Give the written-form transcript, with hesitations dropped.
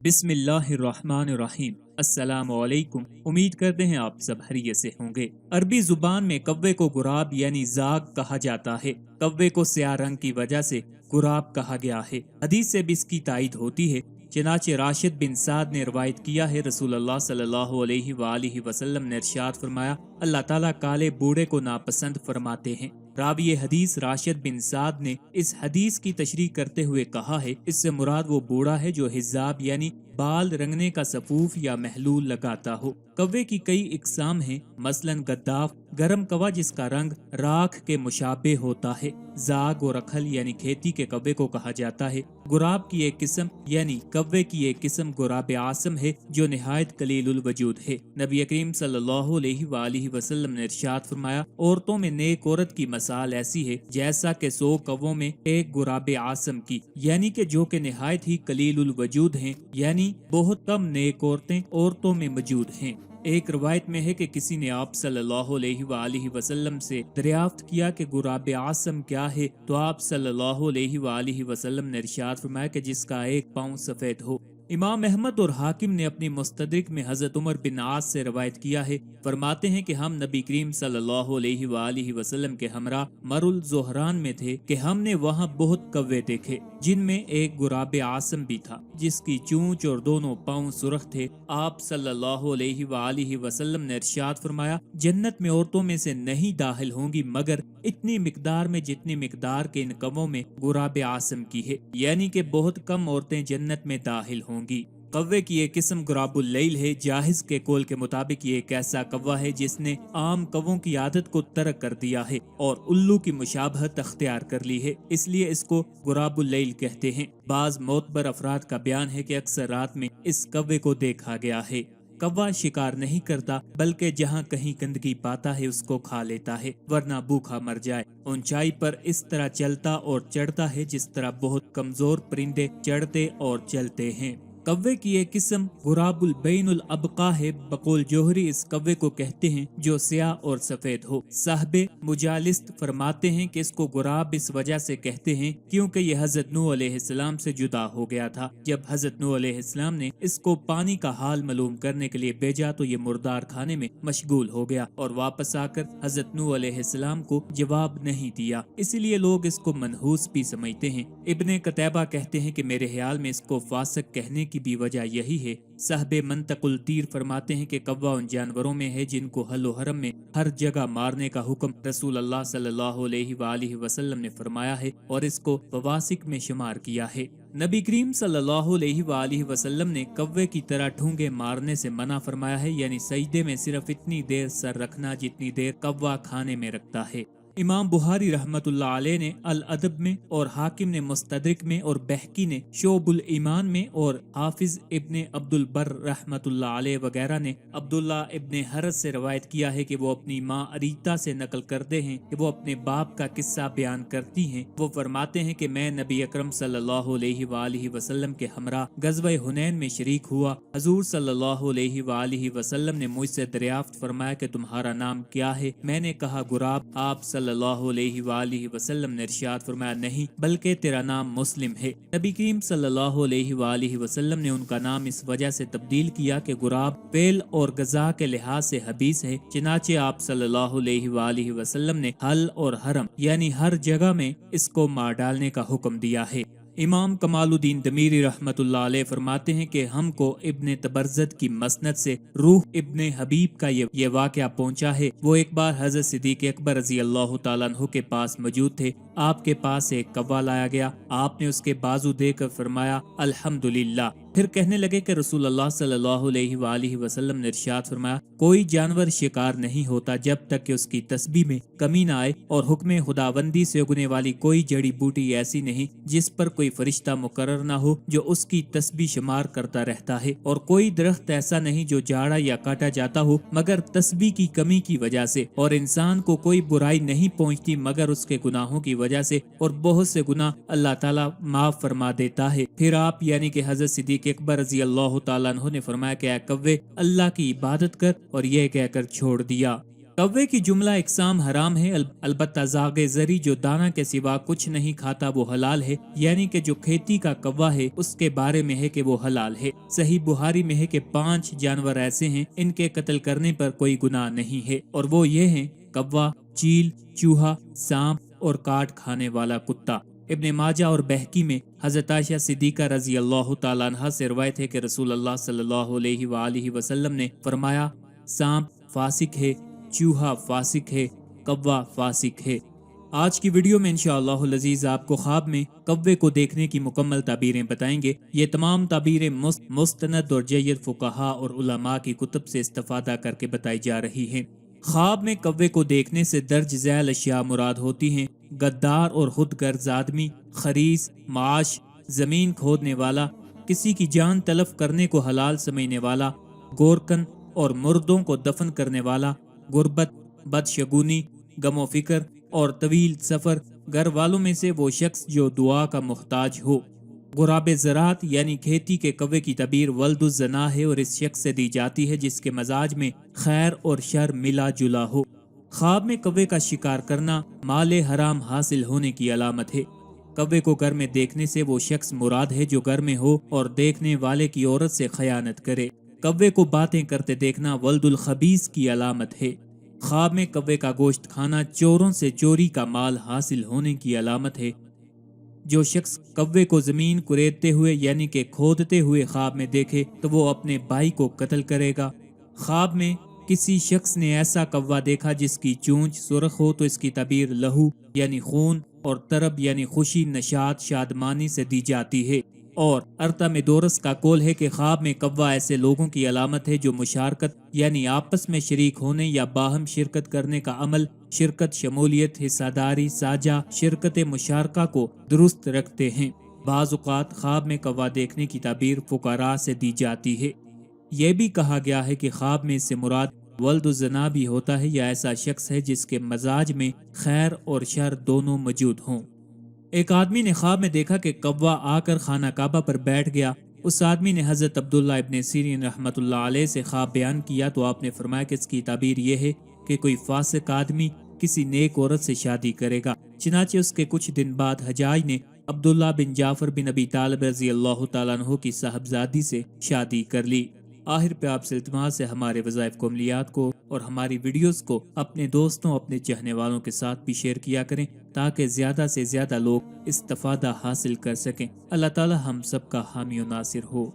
बिस्मिल्लाहिर्रहमानिर्रहीम। अस्सलाम वालेकुम। उम्मीद करते हैं आप सब खैरियत से होंगे। अरबी जुबान में कव्वे को गुराब यानी जाग कहा जाता है। कव्वे को स्याह रंग की वजह से गुराब कहा गया है। हदीस से भी इसकी तायद होती है। चनाचे राशिद बिन साद ने रवायत किया है, रसूलुल्लाह सल्लल्लाहु अलैहि वसल्लम ने इरशाद फरमाया, अल्लाह ताला काले बूढ़े को नापसंद फरमाते हैं। रावी हदीस राशिद बिन साद ने इस हदीस की तशरीह करते हुए कहा है, इससे मुराद वो बूढ़ा है जो हिजाब यानी बाल रंगने का सफूफ या महलूल लगाता हो। कव्वे की कई इकसाम हैं, मसलन गद्दाफ गरम कवा जिसका रंग राख के मुशाबे होता है। जाग और अखल यानी खेती के कव्वे को कहा जाता है। गुराब की एक किस्म यानी कव्वे की एक किस्म गुराब आसम है जो निहायत कलीलुल वजूद है। नबी करीम सल्लल्लाहु अलैहि वसल्लम ने इरशाद फरमाया, औरतों में नेक औरत की मसाल ऐसी है जैसा कि 100 कव्वों में एक गुराब आसम की, यानी कि जो कि निहायत ही कलीलुल वजूद हैं, यानी बहुत कम नेक औरतों में मौजूद हैं। एक रवायत में है कि किसी ने आप सल्लल्लाहु अलैहि वसल्लम से दरियाफ्त किया कि गुराब आसम क्या है, तो आप सल्लल्लाहु अलैहि वसल्लम ने इरशाद फरमाया कि जिसका एक पाँव सफेद हो। इमाम अहमद और हाकिम ने अपनी मुस्तदरिक में हजरत उमर बिन आस से रवायत किया है, फरमाते हैं कि हम नबी करीम सल्लल्लाहु अलैहि वसल्लम के हमरा मरुल जोहरान में थे कि हमने वहाँ बहुत कव्वे देखे जिनमें एक गुराब आसम भी था जिसकी चूंच और दोनों पाँव सुर्ख थे। आप सल्लल्लाहु अलैहि वसल्लम ने इरशाद फरमाया, जन्नत में औरतों में से नहीं दाखिल होंगी मगर इतनी मिकदार में जितनी मिकदार के इन कव्वों में गुराब आसम की है, यानी कि बहुत कम औरतें जन्नत में दाखिल होंगी। कव्वे की एक किस्म गुराबुल लैल है। जाहिज के कौल के मुताबिक ये एक ऐसा कव्वा है जिसने आम कव्वों की आदत को तर्क कर दिया है और उल्लू की मुशाबहत अख्तियार कर ली है, इसलिए इसको गुराबुल लैल कहते हैं। बाज मोतबर अफराद का बयान है कि अक्सर रात में इस कव्वे को देखा गया है। कव्वा शिकार नहीं करता बल्कि जहाँ कहीं गंदगी पाता है उसको खा लेता है, वरना भूखा मर जाए। ऊंचाई पर इस तरह चलता और चढ़ता है जिस तरह बहुत कमजोर परिंदे चढ़ते और चलते हैं। कव्वे की एक किस्म गुराबुल बैनुल अबका है। बकौल जोहरी इस कव्वे को कहते हैं जो स्याह और सफेद हो। साहबे मुजालिस्त फरमाते हैं कि इसको गुराब इस वजह से कहते हैं क्योंकि ये हजरत नूह अलैहिस्सलाम से जुदा हो गया था। जब हजरत नूह अलैहिस्सलाम ने इसको पानी का हाल मालूम करने के लिए भेजा तो ये मुर्दार खाने में मशगूल हो गया और वापस आकर हजरत नूह अलैहिस्सलाम को जवाब नहीं दिया, इसलिए लोग इसको मनहूस भी समझते हैं। इब्ने कतैबा कहते हैं कि मेरे ख्याल में इसको फासिक कहने की भी वजह यही है। साहबे मंतकुल तीर फरमाते हैं कि कव्वा उन जानवरों में है जिनको हल्लो हरम में हर जगह मारने का हुक्म रसूल अल्लाह सल्लल्लाहु अलैहि वसल्लम ने फरमाया है और इसको फवासिक में शुमार किया है। नबी करीम सल्लल्लाहु अलैहि वसल्लम ने कव्वे की तरह ठूंगे मारने से मना फरमाया है, यानी सजदे में सिर्फ इतनी देर सर रखना जितनी देर कव्वा खाने में रखता है। इमाम बुखारी रहमतुल्लाह अलैह ने अल अदब में और हाकिम ने मुस्तदरिक में और बहकी ने शोबुल ईमान में और हाफिज इब्ने अब्दुल बर रहमतुल्लाह अलैह वगैरह ने अब्दुल्ला इब्ने हरस से रवायत किया है कि वो अपनी माँ अरीता से नकल करते हैं कि वो अपने बाप का किस्सा बयान करती हैं। वो फरमाते हैं कि मैं नबी अकरम सल्लल्लाहु अलैहि वसल्लम के हमरा गज़वे हुनैन में शरीक हुआ। हजूर सल्लल्लाहु अलैहि वसल्लम ने मुझसे दरियाफ्त फरमाया कि तुम्हारा नाम क्या है। मैंने कहा गुराब। आप सल्लल्लाहु अलैहि वसल्लम ने इरशाद फरमाया, नहीं बल्कि तेरा नाम मुस्लिम है। नबी करीम सल्लल्लाहु अलैहि वसल्लम ने उनका नाम इस वजह से तब्दील किया कि गुराब फेल और गजा के लिहाज से हबीस है। चनाचे आप सल्लल्लाहु अलैहि वसल्लम ने हल और हरम यानी हर जगह में इसको मार डालने का हुक्म दिया है। इमाम कमालुद्दीन दमीरी रहमतुल्लाह अलैह फरमाते हैं कि हमको इब्ने तबरज़त की मसनद से रूह इब्ने हबीब का ये वाक़या पहुंचा है। वो एक बार हज़रत सिद्दीक़ अकबर रज़ी अल्लाह तआला अन्हु के पास मौजूद थे। आपके पास एक कव्वा लाया गया। आपने उसके बाजू देकर फरमाया अल्हम्दुलिल्लाह। फिर कहने लगे कि रसूल अल्लाह सल्लल्लाहु अलैहि वसल्लम ने इरशाद फरमाया, कोई जानवर शिकार नहीं होता जब तक कि उसकी तस्बीह में कमी ना आए और हुक्म खुदाबंदी से उगने वाली कोई जड़ी बूटी ऐसी नहीं जिस पर कोई फरिश्ता मुकर्रर ना हो जो उसकी तस्बीह शुमार करता रहता है, और कोई दरख्त ऐसा नहीं जो झाड़ा या काटा जाता हो मगर तस्बीह की कमी की वजह से, और इंसान को कोई बुराई नहीं पहुंचती मगर उसके गुनाहों की वजह से, और बहुत से गुनाह अल्लाह ताला माफ फरमा देता है। फिर आप यानी कि हजरत सिद्दीक़ अकबर रज़ी अल्लाह तआला अन्हु ने फरमाया कि ऐ कव्वे अल्लाह की इबादत कर, और यह कहकर छोड़ दिया। कव्वे की जुमला इकसाम हराम है, अलबत्ता जागे जरी जो दाना के सिवा कुछ नहीं खाता वो हलाल है, यानी कि जो खेती का कव्वा है उसके बारे में है कि वो हलाल है। सही बुहारी में है कि 5 जानवर ऐसे हैं इनके कत्ल करने पर कोई गुनाह नहीं है, और वो ये हैं कव्वा, चील, चूहा, सांप और काट खाने वाला कुत्ता। इब्ने माजा और बहकी में हजरत आयशा सिद्दीका रजी अल्लाह तआला अन्हा से रिवायत है कि रसूल अल्लाह सल्लल्लाहु अलैहि वसल्लम ने फरमाया, सांप फासिक है, चूहा फासिक है, कव्वा फासिक है। आज की वीडियो में इंशाअल्लाहुल अजीज आपको ख्वाब में कव्वे को देखने की मुकम्मल ताबीरें बताएंगे। ये तमाम ताबीरें मुस्तनद और जय्यद फुकाहा और उलमा की कुतुब से इस्तेफादा करके बताई जा रही हैं। ख्वाब में कव्वे को देखने से दर्ज झैल अशिया मुराद होती हैं। गद्दार और खुद गर्ज आदमी, खरीस, माश, जमीन खोदने वाला, किसी की जान तलफ करने को हलाल समझने वाला, गोरकन और मुर्दों को दफन करने वाला, गुर्बत, बदशगुनी, गमो फिक्र और तवील सफर, घर वालों में से वो शख्स जो दुआ का मुख्ताज हो। गुराबे ज़रात यानी खेती के कव्वे की तबीर वल्दुज़ जना है और इस शख्स से दी जाती है जिसके मजाज में खैर और शर मिला जुला हो। ख्वाब में कव्वे का शिकार करना माले हराम हासिल होने की अलामत है। कव्वे को घर में देखने से वो शख्स मुराद है जो घर में हो और देखने वाले की औरत से खयानत करे। कव्वे को बातें करते देखना वल्दुल खबीस की अलामत है। ख्वाब में कव्वे का गोश्त खाना चोरों से चोरी का माल हासिल होने की अलामत है। जो शख्स कव्वे को जमीन कुरेदते हुए यानी कि खोदते हुए ख्वाब में देखे तो वो अपने भाई को कत्ल करेगा। ख्वाब में किसी शख्स ने ऐसा कव्वा देखा जिसकी चूंच सुर्ख हो तो इसकी तबीर लहू यानी खून और तरब यानी खुशी, नशात, शादमानी से दी जाती है। और अर्ता में दोरस का कौल है कि ख्वाब में कव्वा ऐसे लोगों की अलामत है जो मुशारकत यानी आपस में शरीक होने या बाहम शिरकत करने का अमल, शिरकत, शमूलियत, हिस्सादारी, साझा शिरकत मुशारका को दुरुस्त रखते हैं। बाज़ औक़ात ख्वाब में कव्वा देखने की ताबीर फुकारा से दी जाती है। यह भी कहा गया है कि ख्वाब में इससे मुराद वल्दुज़्ज़ना भी होता है या ऐसा शख्स है जिसके मजाज में खैर और शर दोनों मौजूद हों। एक आदमी ने ख्वाब में देखा कि कव्वा आकर खाना काबा पर बैठ गया। उस आदमी ने हजरत अब्दुल्ला इब्ने सीरीन रहमतुल्लाह अलैह से ख्वाब बयान किया तो आपने फरमाया कि इसकी ताबीर यह है कि कोई फासिक आदमी किसी नेक औरत से शादी करेगा। चनाचे उसके कुछ दिन बाद हजाज ने अब्दुल्ला बिन जाफर बिन अबी तालिब रज़ी अल्लाह तआला अन्हु की साहबजादी से शादी कर ली। आखिर पे आपसे इल्तिमास है हमारे वज़ाइफ को, अमलियात को और हमारी वीडियोस को अपने दोस्तों, अपने चाहने वालों के साथ भी शेयर किया करें ताकि ज़्यादा से ज़्यादा लोग इस्तिफ़ादा हासिल कर सकें। अल्लाह ताला हम सब का हामी और नासिर हो।